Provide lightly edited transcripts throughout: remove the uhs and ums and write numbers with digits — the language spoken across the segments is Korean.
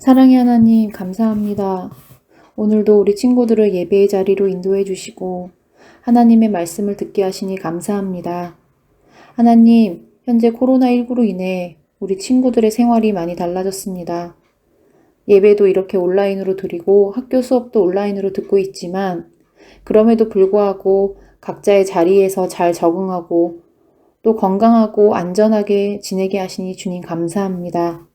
사랑의 하나님, 감사합니다. 오늘도 우리 친구들을 예배의 자리로 인도해 주시고 하나님의 말씀을 듣게 하시니 감사합니다. 하나님, 현재 코로나19로 인해 우리 친구들의 생활이 많이 달라졌습니다. 예배도 이렇게 온라인으로 드리고 학교 수업도 온라인으로 듣고 있지만 그럼에도 불구하고 각자의 자리에서 잘 적응하고 또 건강하고 안전하게 지내게 하시니 주님 감사합니다.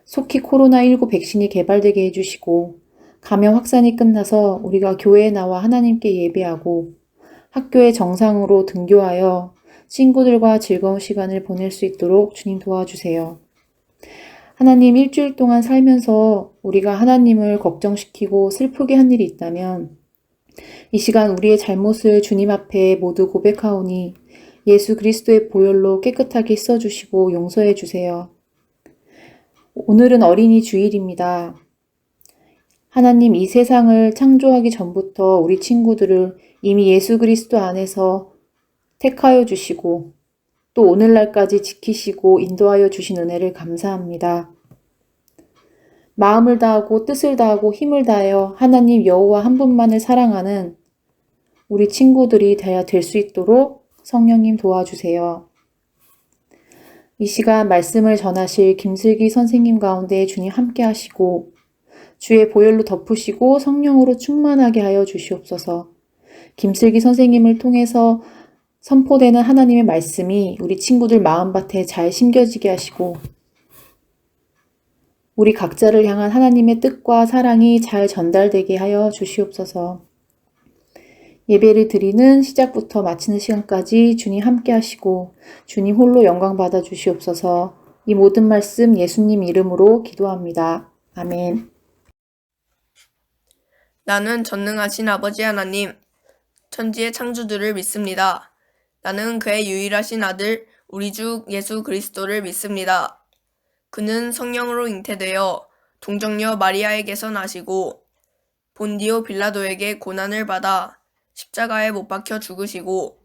속히 코로나19 백신이 개발되게 해주시고 감염 확산이 끝나서 우리가 교회에 나와 하나님께 예배하고 학교에 정상으로 등교하여 친구들과 즐거운 시간을 보낼 수 있도록 주님 도와주세요. 하나님, 일주일 동안 살면서 우리가 하나님을 걱정시키고 슬프게 한 일이 있다면 이 시간 우리의 잘못을 주님 앞에 모두 고백하오니 예수 그리스도의 보혈로 깨끗하게 씻어주시고 용서해 주세요. 오늘은 어린이 주일입니다. 하나님, 이 세상을 창조하기 전부터 우리 친구들을 이미 예수 그리스도 안에서 택하여 주시고 또 오늘날까지 지키시고 인도하여 주신 은혜를 감사합니다. 마음을 다하고 뜻을 다하고 힘을 다하여 하나님 여호와 한 분만을 사랑하는 우리 친구들이 될 수 있도록 성령님 도와주세요. 이 시간 말씀을 전하실 김슬기 선생님 가운데 주님 함께 하시고 주의 보혈로 덮으시고 성령으로 충만하게 하여 주시옵소서. 김슬기 선생님을 통해서 선포되는 하나님의 말씀이 우리 친구들 마음밭에 잘 심겨지게 하시고 우리 각자를 향한 하나님의 뜻과 사랑이 잘 전달되게 하여 주시옵소서. 예배를 드리는 시작부터 마치는 시간까지 주님 함께 하시고 주님 홀로 영광 받아 주시옵소서. 이 모든 말씀 예수님 이름으로 기도합니다. 아멘. 나는 전능하신 아버지 하나님, 천지의 창조주를 믿습니다. 나는 그의 유일하신 아들, 우리 주 예수 그리스도를 믿습니다. 그는 성령으로 잉태되어 동정녀 마리아에게서 나시고 본디오 빌라도에게 고난을 받아 십자가에 못 박혀 죽으시고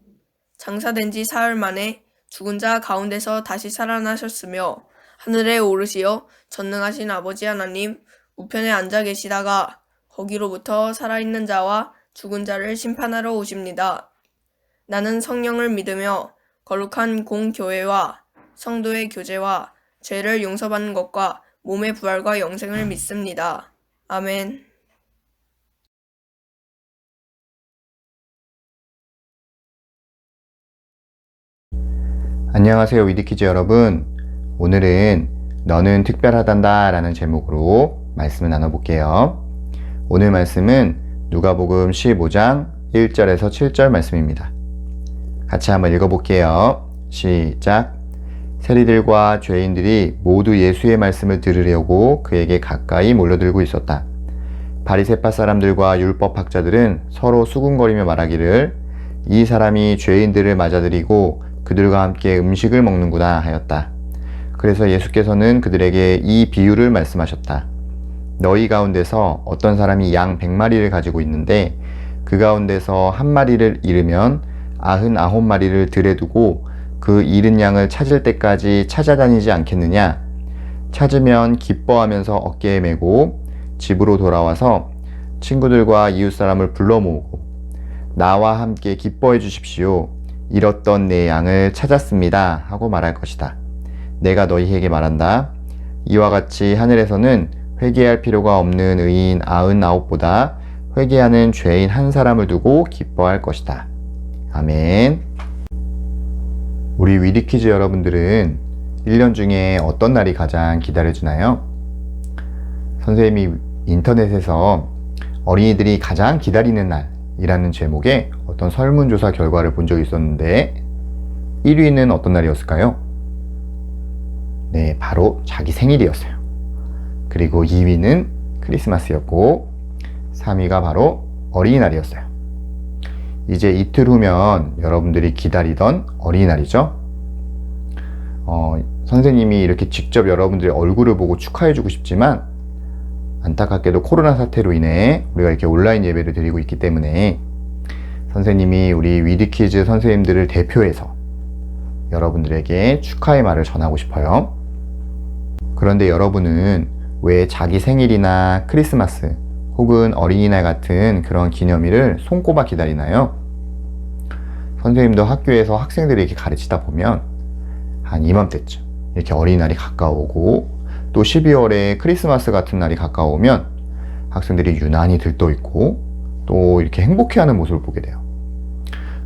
장사된 지 사흘 만에 죽은 자 가운데서 다시 살아나셨으며 하늘에 오르시어 전능하신 아버지 하나님 우편에 앉아 계시다가 거기로부터 살아있는 자와 죽은 자를 심판하러 오십니다. 나는 성령을 믿으며 거룩한 공교회와 성도의 교제와 죄를 용서받는 것과 몸의 부활과 영생을 믿습니다. 아멘. 안녕하세요, 위드키즈 여러분. 오늘은 너는 특별하단다 라는 제목으로 말씀을 나눠볼게요. 오늘 말씀은 누가복음 15장 1절에서 7절 말씀입니다. 같이 한번 읽어볼게요. 시작. 세리들과 죄인들이 모두 예수의 말씀을 들으려고 그에게 가까이 몰려들고 있었다. 바리새파 사람들과 율법학자들은 서로 수군거리며 말하기를 이 사람이 죄인들을 맞아들이고 그들과 함께 음식을 먹는구나 하였다. 그래서 예수께서는 그들에게 이 비유를 말씀하셨다. 너희 가운데서 어떤 사람이 양 100마리를 가지고 있는데 그 가운데서 한 마리를 잃으면 99마리를 들에 두고 그 잃은 양을 찾을 때까지 찾아다니지 않겠느냐? 찾으면 기뻐하면서 어깨에 메고 집으로 돌아와서 친구들과 이웃사람을 불러 모으고 나와 함께 기뻐해 주십시오. 잃었던 내 양을 찾았습니다. 하고 말할 것이다. 내가 너희에게 말한다. 이와 같이 하늘에서는 회개할 필요가 없는 의인 99보다 회개하는 죄인 한 사람을 두고 기뻐할 것이다. 아멘. 우리 위드키즈 여러분들은 1년 중에 어떤 날이 가장 기다려지나요? 선생님이 인터넷에서 어린이들이 가장 기다리는 날이라는 제목의 어떤 설문조사 결과를 본 적이 있었는데 1위는 어떤 날이었을까요? 네, 바로 자기 생일이었어요. 그리고 2위는 크리스마스였고 3위가 바로 어린이날이었어요. 이제 이틀 후면 여러분들이 기다리던 어린이날이죠. 선생님이 이렇게 직접 여러분들의 얼굴을 보고 축하해주고 싶지만 안타깝게도 코로나 사태로 인해 우리가 이렇게 온라인 예배를 드리고 있기 때문에 선생님이 우리 위드키즈 선생님들을 대표해서 여러분들에게 축하의 말을 전하고 싶어요. 그런데 여러분은 왜 자기 생일이나 크리스마스 혹은 어린이날 같은 그런 기념일을 손꼽아 기다리나요? 선생님도 학교에서 학생들이 이렇게 가르치다 보면 한 이맘때쯤 이렇게 어린이날이 가까우고 또 12월에 크리스마스 같은 날이 가까우면 학생들이 유난히 들떠있고 또 이렇게 행복해하는 모습을 보게 돼요.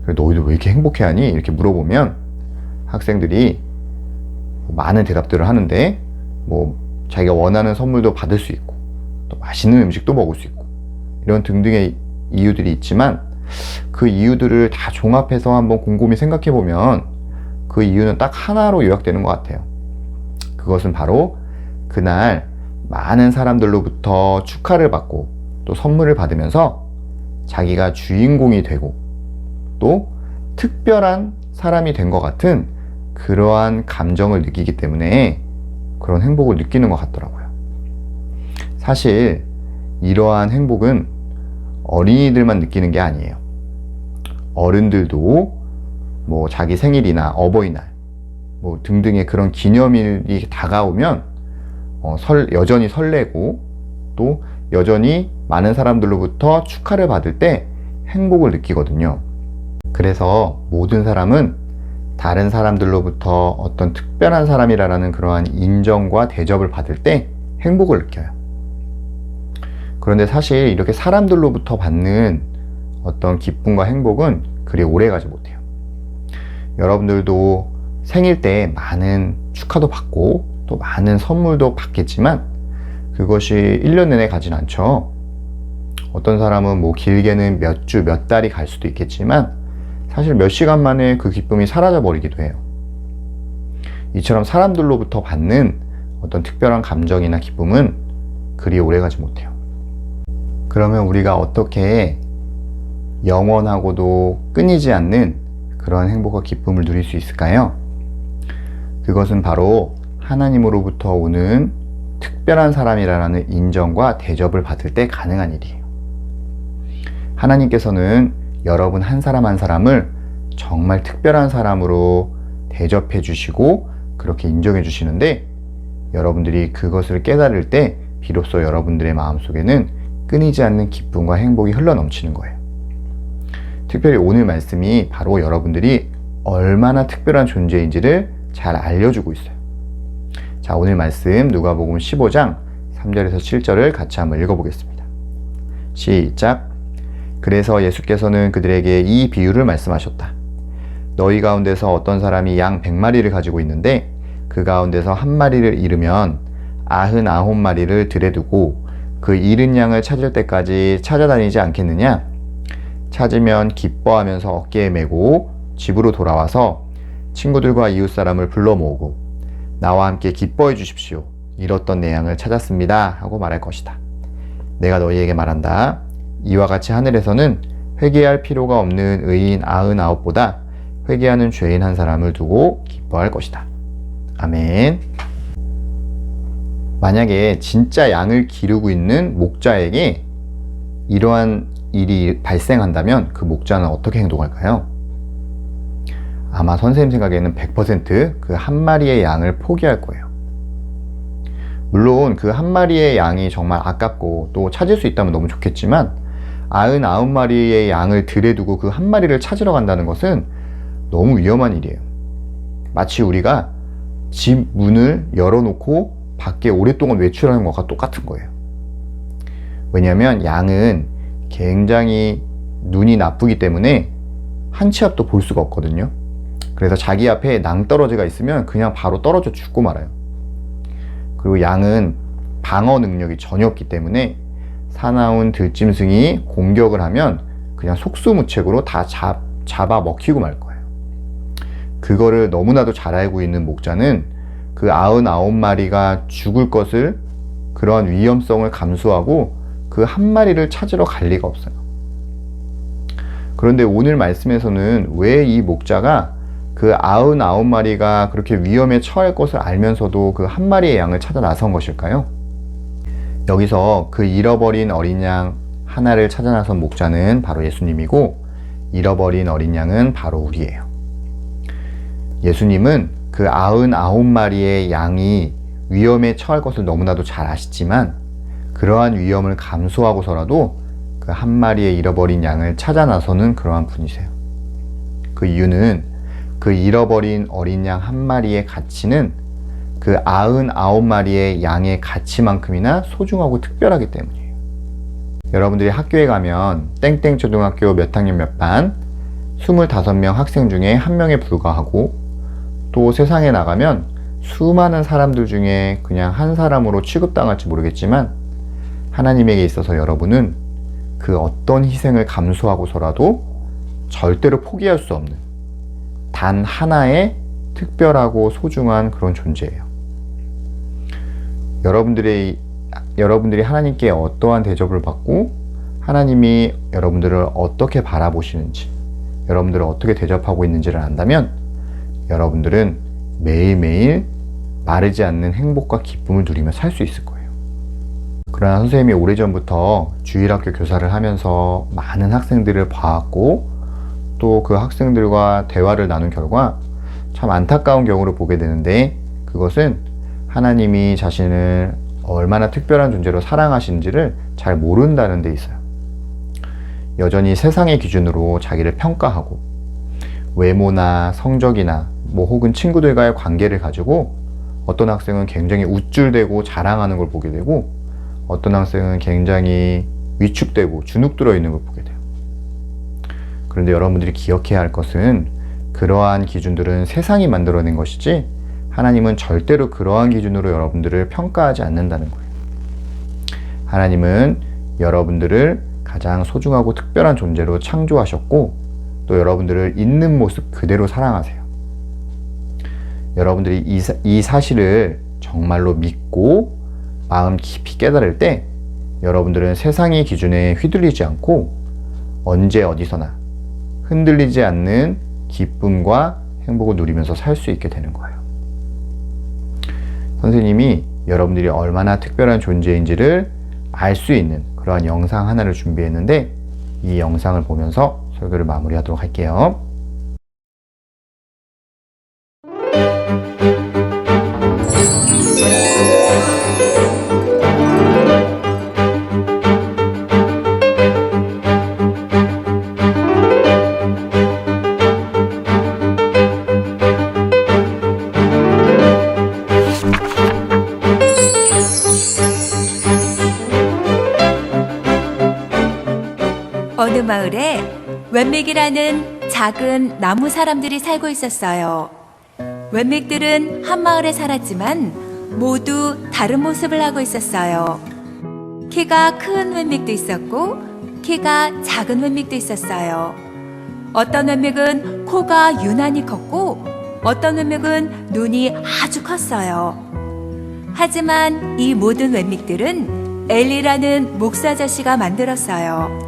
너희들 왜 이렇게 행복해하니? 이렇게 물어보면 학생들이 많은 대답들을 하는데 자기가 원하는 선물도 받을 수 있고 또 맛있는 음식도 먹을 수 있고 이런 등등의 이유들이 있지만 그 이유들을 다 종합해서 한번 곰곰이 생각해 보면 그 이유는 딱 하나로 요약되는 것 같아요. 그것은 바로 그날 많은 사람들로부터 축하를 받고 또 선물을 받으면서 자기가 주인공이 되고 또 특별한 사람이 된 것 같은 그러한 감정을 느끼기 때문에 그런 행복을 느끼는 것 같더라고요. 사실 이러한 행복은 어린이들만 느끼는 게 아니에요. 어른들도 자기 생일이나 어버이날 등등의 그런 기념일이 다가오면 여전히 설레고 또 여전히 많은 사람들로부터 축하를 받을 때 행복을 느끼거든요. 그래서 모든 사람은 다른 사람들로부터 어떤 특별한 사람이라는 그러한 인정과 대접을 받을 때 행복을 느껴요. 그런데 사실 이렇게 사람들로부터 받는 어떤 기쁨과 행복은 그리 오래가지 못해요. 여러분들도 생일 때 많은 축하도 받고 또 많은 선물도 받겠지만 그것이 1년 내내 가진 않죠. 어떤 사람은 길게는 몇 주, 몇 달이 갈 수도 있겠지만 사실 몇 시간 만에 그 기쁨이 사라져 버리기도 해요. 이처럼 사람들로부터 받는 어떤 특별한 감정이나 기쁨은 그리 오래가지 못해요. 그러면 우리가 어떻게 영원하고도 끊이지 않는 그런 행복과 기쁨을 누릴 수 있을까요? 그것은 바로 하나님으로부터 오는 특별한 사람이라는 인정과 대접을 받을 때 가능한 일이에요. 하나님께서는 여러분 한 사람 한 사람을 정말 특별한 사람으로 대접해 주시고 그렇게 인정해 주시는데 여러분들이 그것을 깨달을 때 비로소 여러분들의 마음속에는 끊이지 않는 기쁨과 행복이 흘러넘치는 거예요. 특별히 오늘 말씀이 바로 여러분들이 얼마나 특별한 존재인지를 잘 알려주고 있어요. 자, 오늘 말씀 누가복음 15장 3절에서 7절을 같이 한번 읽어보겠습니다. 시작. 그래서 예수께서는 그들에게 이 비유를 말씀하셨다. 너희 가운데서 어떤 사람이 양 100마리를 가지고 있는데 그 가운데서 한 마리를 잃으면 99마리를 들에 두고 그 잃은 양을 찾을 때까지 찾아다니지 않겠느냐? 찾으면 기뻐하면서 어깨에 메고 집으로 돌아와서 친구들과 이웃 사람을 불러 모으고 나와 함께 기뻐해 주십시오. 잃었던 내 양을 찾았습니다. 하고 말할 것이다. 내가 너희에게 말한다. 이와 같이 하늘에서는 회개할 필요가 없는 의인 99보다 회개하는 죄인 한 사람을 두고 기뻐할 것이다. 아멘. 만약에 진짜 양을 기르고 있는 목자에게 이러한 일이 발생한다면 그 목자는 어떻게 행동할까요? 아마 선생님 생각에는 100% 그 한 마리의 양을 포기할 거예요. 물론 그 한 마리의 양이 정말 아깝고 또 찾을 수 있다면 너무 좋겠지만 99마리의 양을 들에 두고 그 한 마리를 찾으러 간다는 것은 너무 위험한 일이에요. 마치 우리가 집 문을 열어놓고 밖에 오랫동안 외출하는 것과 똑같은 거예요. 왜냐하면 양은 굉장히 눈이 나쁘기 때문에 한 치 앞도 볼 수가 없거든요. 그래서 자기 앞에 낭떠러지가 있으면 그냥 바로 떨어져 죽고 말아요. 그리고 양은 방어 능력이 전혀 없기 때문에 사나운 들짐승이 공격을 하면 그냥 속수무책으로 다 잡아 먹히고 말 거예요. 그거를 너무나도 잘 알고 있는 목자는 그 99마리가 죽을 것을 그러한 위험성을 감수하고 그 한 마리를 찾으러 갈 리가 없어요. 그런데 오늘 말씀에서는 왜 이 목자가 그 99마리가 그렇게 위험에 처할 것을 알면서도 그 한 마리의 양을 찾아 나선 것일까요? 여기서 그 잃어버린 어린 양 하나를 찾아 나선 목자는 바로 예수님이고 잃어버린 어린 양은 바로 우리예요. 예수님은 그 99마리의 양이 위험에 처할 것을 너무나도 잘 아시지만 그러한 위험을 감수하고서라도 그 한 마리의 잃어버린 양을 찾아 나서는 그러한 분이세요. 그 이유는 그 잃어버린 어린 양 한 마리의 가치는 그 99마리의 양의 가치만큼이나 소중하고 특별하기 때문이에요. 여러분들이 학교에 가면 땡땡 초등학교 몇 학년 몇 반 25명 학생 중에 한 명에 불과하고, 또 세상에 나가면 수많은 사람들 중에 그냥 한 사람으로 취급당할지 모르겠지만 하나님에게 있어서 여러분은 그 어떤 희생을 감수하고서라도 절대로 포기할 수 없는 단 하나의 특별하고 소중한 그런 존재예요. 여러분들이 하나님께 어떠한 대접을 받고 하나님이 여러분들을 어떻게 바라보시는지, 여러분들을 어떻게 대접하고 있는지를 안다면 여러분들은 매일매일 마르지 않는 행복과 기쁨을 누리며 살 수 있을 거예요. 그러나 선생님이 오래전부터 주일학교 교사를 하면서 많은 학생들을 봐왔고, 또 그 학생들과 대화를 나눈 결과 참 안타까운 경우를 보게 되는데, 그것은 하나님이 자신을 얼마나 특별한 존재로 사랑하시는지를 잘 모른다는 데 있어요. 여전히 세상의 기준으로 자기를 평가하고 외모나 성적이나 혹은 친구들과의 관계를 가지고 어떤 학생은 굉장히 우쭐대고 자랑하는 걸 보게 되고, 어떤 학생은 굉장히 위축되고 주눅들어 있는 걸 보게 돼요. 그런데 여러분들이 기억해야 할 것은 그러한 기준들은 세상이 만들어낸 것이지 하나님은 절대로 그러한 기준으로 여러분들을 평가하지 않는다는 거예요. 하나님은 여러분들을 가장 소중하고 특별한 존재로 창조하셨고, 또 여러분들을 있는 모습 그대로 사랑하세요. 여러분들이 이 사실을 정말로 믿고 마음 깊이 깨달을 때 여러분들은 세상의 기준에 휘둘리지 않고 언제 어디서나 흔들리지 않는 기쁨과 행복을 누리면서 살 수 있게 되는 거예요. 선생님이 여러분들이 얼마나 특별한 존재인지를 알 수 있는 그러한 영상 하나를 준비했는데, 이 영상을 보면서 설교를 마무리하도록 할게요. 어느 마을에 웬맥이라는 작은 나무 사람들이 살고 있었어요. 웬맥들은 한 마을에 살았지만 모두 다른 모습을 하고 있었어요. 키가 큰 웬맥도 있었고 키가 작은 웬맥도 있었어요. 어떤 웬맥은 코가 유난히 컸고 어떤 웬맥은 눈이 아주 컸어요. 하지만 이 모든 웬맥들은 엘리라는 목사 아저씨가 만들었어요.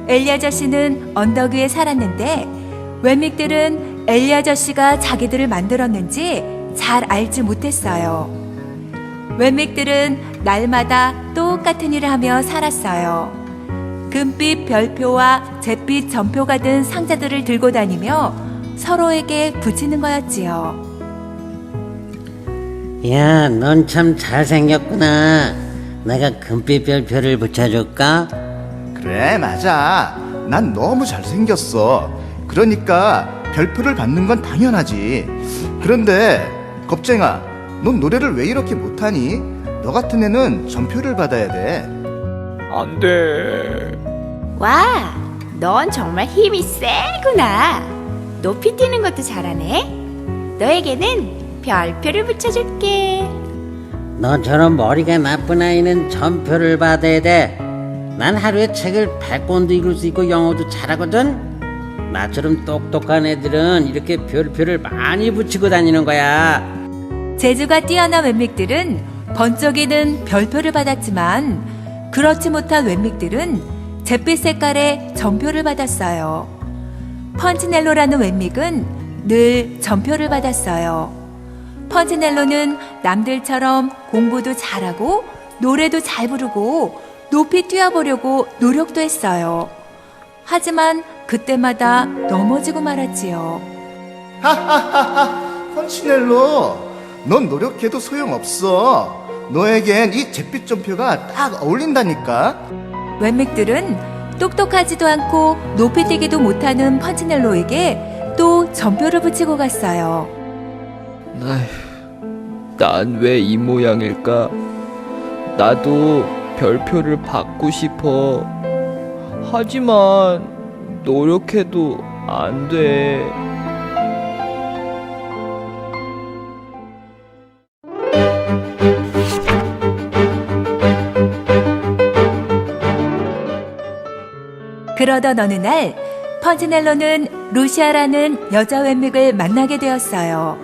엘리 아저씨는 언덕 위에 살았는데 웬맥들은 엘리 아저씨가 자기들을 만들었는지 잘 알지 못했어요. 웬맥들은 날마다 똑같은 일을 하며 살았어요. 금빛 별표와 잿빛 전표가 든 상자들을 들고 다니며 서로에게 붙이는 거였지요. 야, 넌 참 잘생겼구나. 내가 금빛 별표를 붙여줄까? 그래, 맞아. 난 너무 잘생겼어. 그러니까 별표를 받는 건 당연하지. 그런데 겁쟁아, 넌 노래를 왜 이렇게 못하니? 너 같은 애는 전표를 받아야 돼. 안 돼. 와, 넌 정말 힘이 세구나. 높이 뛰는 것도 잘하네. 너에게는 별표를 붙여줄게. 너처럼 머리가 나쁜 아이는 전표를 받아야 돼. 난 하루에 책을 100권도 읽을 수 있고 영어도 잘하거든. 나처럼 똑똑한 애들은 이렇게 별표를 많이 붙이고 다니는 거야. 재주가 뛰어난 웬맥들은 번쩍이는 별표를 받았지만 그렇지 못한 웬맥들은 잿빛 색깔의 전표를 받았어요. 펀치넬로라는 웬맥은 늘 전표를 받았어요. 펀치넬로는 남들처럼 공부도 잘하고 노래도 잘 부르고 높이 뛰어보려고 노력도 했어요. 하지만 그때마다 넘어지고 말았지요. 하하하하, 펀치넬로. 넌 노력해도 소용없어. 너에겐 이 잿빛 점표가 딱 어울린다니까. 웬맥들은 똑똑하지도 않고 높이 뛰기도 못하는 펀치넬로에게 또 점표를 붙이고 갔어요. 난 왜 이 모양일까? 나도 별표를 받고 싶어. 하지만 노력해도 안 돼. 그러던 어느 날 펀치넬로는 루시아라는 여자 웬맥을 만나게 되었어요.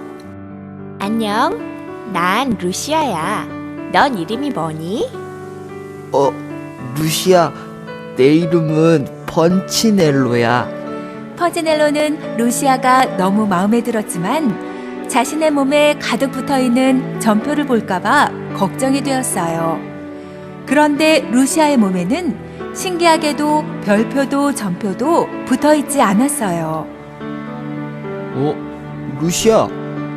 안녕. 난 루시아야. 넌 이름이 뭐니? 루시아, 내 이름은 펀치넬로야. 펀치넬로는 루시아가 너무 마음에 들었지만 자신의 몸에 가득 붙어있는 점표를 볼까봐 걱정이 되었어요. 그런데 루시아의 몸에는 신기하게도 별표도 점표도 붙어있지 않았어요. 루시아,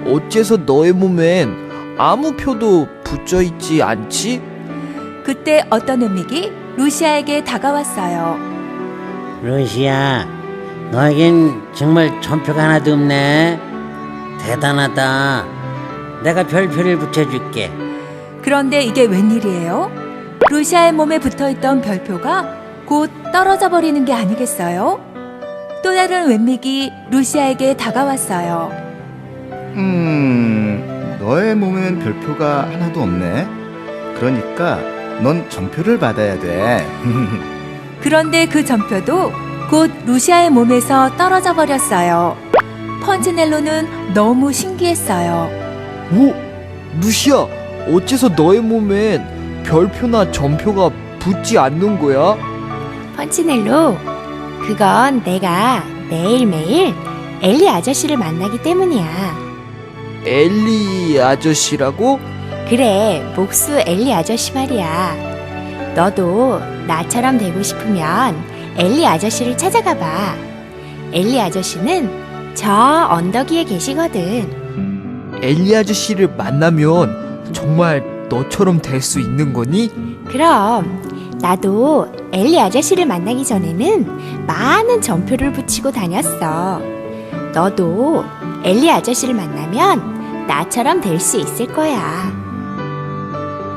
어째서 너의 몸엔 아무 표도 붙어있지 않지? 그때 어떤 웬맥이 루시아에게 다가왔어요. 루시아, 너에겐 정말 점표가 하나도 없네. 대단하다. 내가 별표를 붙여줄게. 그런데 이게 웬일이에요? 루시아의 몸에 붙어있던 별표가 곧 떨어져 버리는 게 아니겠어요? 또 다른 웬맥이 루시아에게 다가왔어요. 너의 몸엔 별표가 하나도 없네. 그러니까 넌 점표를 받아야 돼. 그런데 그 점표도 곧 루시아의 몸에서 떨어져 버렸어요. 펀치넬로는 너무 신기했어요. 루시아, 어째서 너의 몸엔 별표나 점표가 붙지 않는 거야? 펀치넬로, 그건 내가 매일매일 엘리 아저씨를 만나기 때문이야. 엘리 아저씨라고? 그래, 목수 엘리 아저씨 말이야. 너도 나처럼 되고 싶으면 엘리 아저씨를 찾아가 봐. 엘리 아저씨는 저 언덕 위에 계시거든. 엘리 아저씨를 만나면 정말 너처럼 될 수 있는 거니? 그럼 나도 엘리 아저씨를 만나기 전에는 많은 점표를 붙이고 다녔어. 너도 엘리 아저씨를 만나면 나처럼 될 수 있을 거야.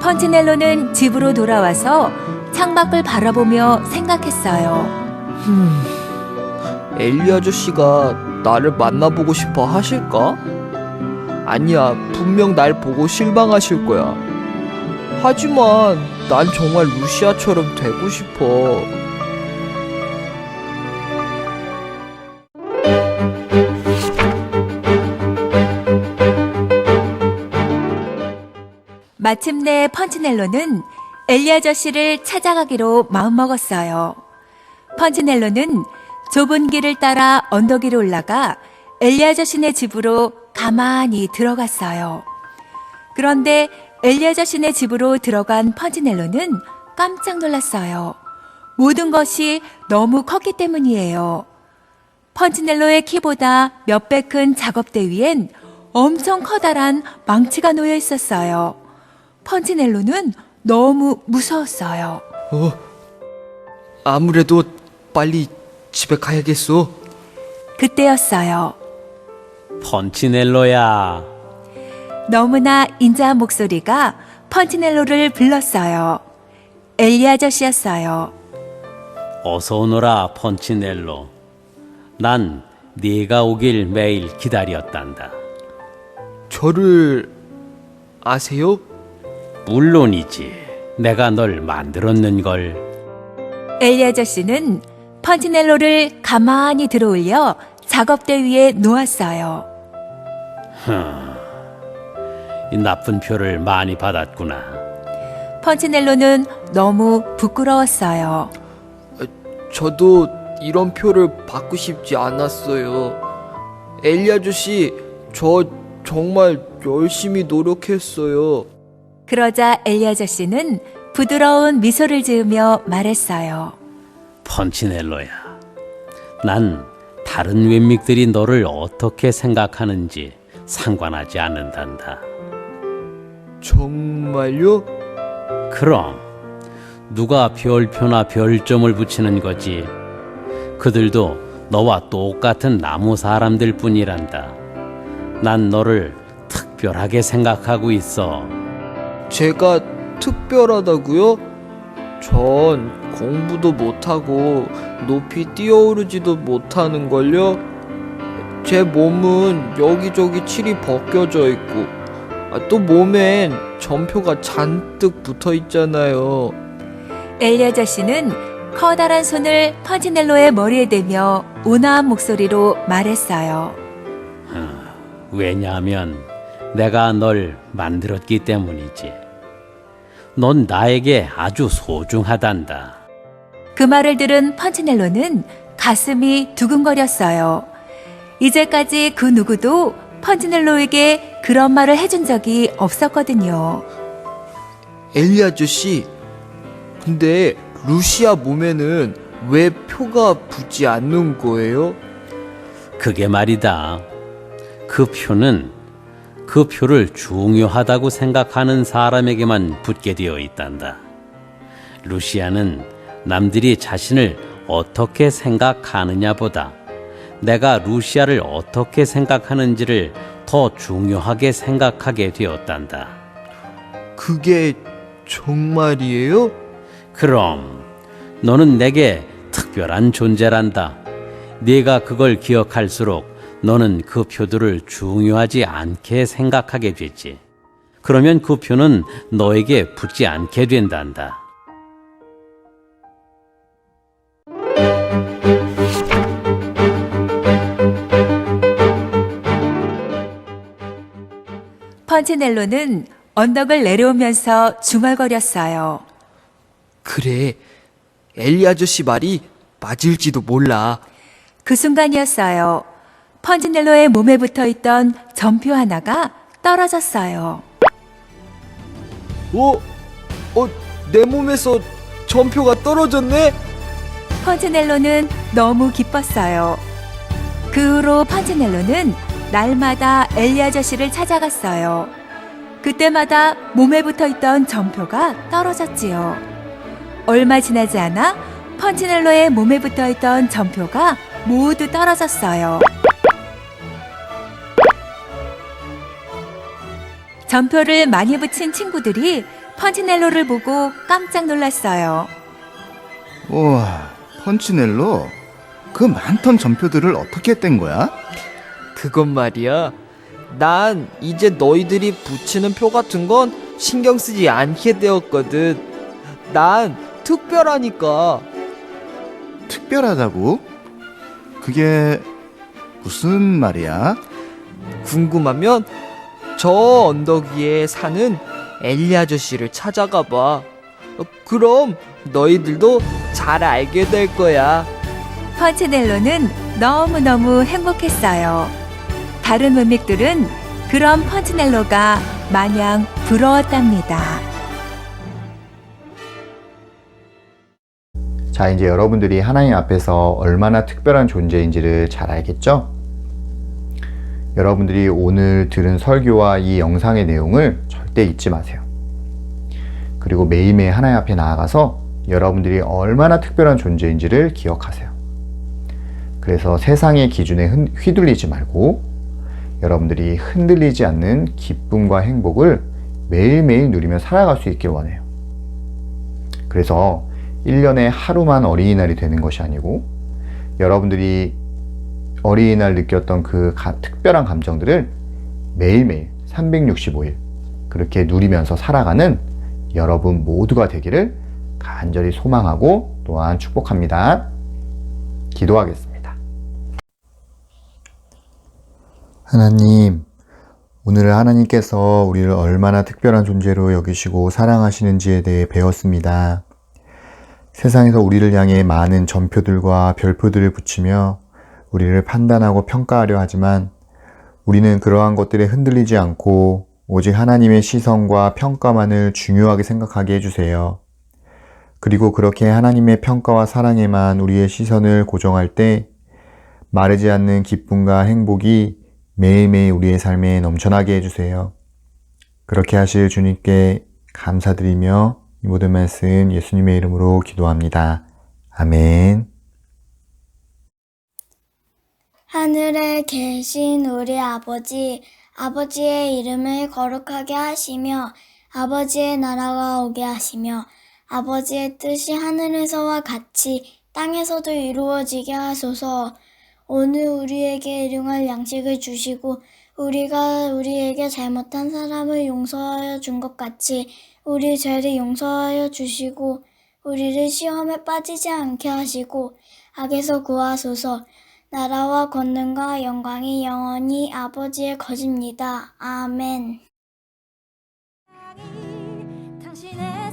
펀치넬로는 집으로 돌아와서 창밖을 바라보며 생각했어요. 엘리 아저씨가 나를 만나보고 싶어 하실까? 아니야, 분명 날 보고 실망하실 거야. 하지만 난 정말 루시아처럼 되고 싶어. 마침내 펀치넬로는 엘리 아저씨를 찾아가기로 마음먹었어요. 펀치넬로는 좁은 길을 따라 언덕 위로 올라가 엘리 아저씨네 집으로 가만히 들어갔어요. 그런데 엘리 아저씨네 집으로 들어간 펀치넬로는 깜짝 놀랐어요. 모든 것이 너무 컸기 때문이에요. 펀치넬로의 키보다 몇 배 큰 작업대 위엔 엄청 커다란 망치가 놓여 있었어요. 펀치넬로는 너무 무서웠어요. 아무래도 빨리 집에 가야겠어. 그때였어요. 펀치넬로야. 너무나 인자한 목소리가 펀치넬로를 불렀어요. 엘리 아저씨였어요. 어서 오너라, 펀치넬로. 난 네가 오길 매일 기다렸단다. 저를 아세요? 물론이지. 내가 널 만들었는걸. 엘리 아저씨는 펀치넬로를 가만히 들어올려 작업대 위에 놓았어요. 이 나쁜 표를 많이 받았구나. 펀치넬로는 너무 부끄러웠어요. 저도 이런 표를 받고 싶지 않았어요. 엘리 아저씨, 저 정말 열심히 노력했어요. 그러자 엘리 아저씨는 부드러운 미소를 지으며 말했어요. 펀치넬로야. 난 다른 웬믹들이 너를 어떻게 생각하는지 상관하지 않는단다. 정말요? 그럼 누가 별표나 별점을 붙이는 거지. 그들도 너와 똑같은 나무 사람들 뿐이란다. 난 너를 특별하게 생각하고 있어. 제가 특별하다고요? 전 공부도 못하고 높이 뛰어오르지도 못하는걸요? 제 몸은 여기저기 칠이 벗겨져 있고 또 몸엔 점표가 잔뜩 붙어 있잖아요. 엘리 아저씨는 커다란 손을 펀치넬로의 머리에 대며 온화한 목소리로 말했어요. 왜냐하면 내가 널 만들었기 때문이지. 넌 나에게 아주 소중하단다. 그 말을 들은 펀치넬로는 가슴이 두근거렸어요. 이제까지 그 누구도 펀치넬로에게 그런 말을 해준 적이 없었거든요. 엘리 아저씨, 근데 루시아 몸에는 왜 표가 붙지 않는 거예요? 그게 말이다. 그 표를 중요하다고 생각하는 사람에게만 붙게 되어 있단다. 루시아는 남들이 자신을 어떻게 생각하느냐보다 내가 루시아를 어떻게 생각하는지를 더 중요하게 생각하게 되었단다. 그게 정말이에요? 그럼 너는 내게 특별한 존재란다. 네가 그걸 기억할수록 너는 그 표들을 중요하지 않게 생각하게 되지. 그러면 그 표는 너에게 붙지 않게 된단다. 펀치넬로는 언덕을 내려오면서 중얼거렸어요. 그래, 엘리 아저씨 말이 맞을지도 몰라. 그 순간이었어요. 펀치넬로의 몸에 붙어있던 점표 하나가 떨어졌어요. 내 몸에서 점표가 떨어졌네? 펀치넬로는 너무 기뻤어요. 그 후로 펀치넬로는 날마다 엘리 아저씨를 찾아갔어요. 그때마다 몸에 붙어있던 점표가 떨어졌지요. 얼마 지나지 않아 펀치넬로의 몸에 붙어있던 점표가 모두 떨어졌어요. 점표를 많이 붙인 친구들이 펀치넬로를 보고 깜짝 놀랐어요. 우와, 펀치넬로? 그 많던 점표들을 어떻게 뗀 거야? 그건 말이야. 난 이제 너희들이 붙이는 표 같은 건 신경 쓰지 않게 되었거든. 난 특별하니까. 특별하다고? 그게 무슨 말이야? 궁금하면 저 언덕 위에 사는 엘리 아저씨를 찾아가 봐. 그럼 너희들도 잘 알게 될 거야. 펀치넬로는 너무너무 행복했어요. 다른 문믹들은 그런 펀치넬로가 마냥 부러웠답니다. 자, 이제 여러분들이 하나님 앞에서 얼마나 특별한 존재인지를 잘 알겠죠? 여러분들이 오늘 들은 설교와 이 영상의 내용을 절대 잊지 마세요. 그리고 매일매일 하나님 앞에 나아가서 여러분들이 얼마나 특별한 존재인지를 기억하세요. 그래서 세상의 기준에 휘둘리지 말고 여러분들이 흔들리지 않는 기쁨과 행복을 매일매일 누리며 살아갈 수 있길 원해요. 그래서 1년에 하루만 어린이날이 되는 것이 아니고 여러분들이 어린이날 느꼈던 그 특별한 감정들을 매일매일 365일 그렇게 누리면서 살아가는 여러분 모두가 되기를 간절히 소망하고 또한 축복합니다. 기도하겠습니다. 하나님, 오늘 하나님께서 우리를 얼마나 특별한 존재로 여기시고 사랑하시는지에 대해 배웠습니다. 세상에서 우리를 향해 많은 점표들과 별표들을 붙이며 우리를 판단하고 평가하려 하지만 우리는 그러한 것들에 흔들리지 않고 오직 하나님의 시선과 평가만을 중요하게 생각하게 해주세요. 그리고 그렇게 하나님의 평가와 사랑에만 우리의 시선을 고정할 때 마르지 않는 기쁨과 행복이 매일매일 우리의 삶에 넘쳐나게 해주세요. 그렇게 하실 주님께 감사드리며 이 모든 말씀 예수님의 이름으로 기도합니다. 아멘. 하늘에 계신 우리 아버지, 아버지의 이름을 거룩하게 하시며 아버지의 나라가 오게 하시며 아버지의 뜻이 하늘에서와 같이 땅에서도 이루어지게 하소서. 오늘 우리에게 일용할 양식을 주시고 우리가 우리에게 잘못한 사람을 용서하여 준 것 같이 우리 죄를 용서하여 주시고 우리를 시험에 빠지지 않게 하시고 악에서 구하소서. 나라와 권능과 영광이 영원히 아버지의 것입니다. 아멘. 당신의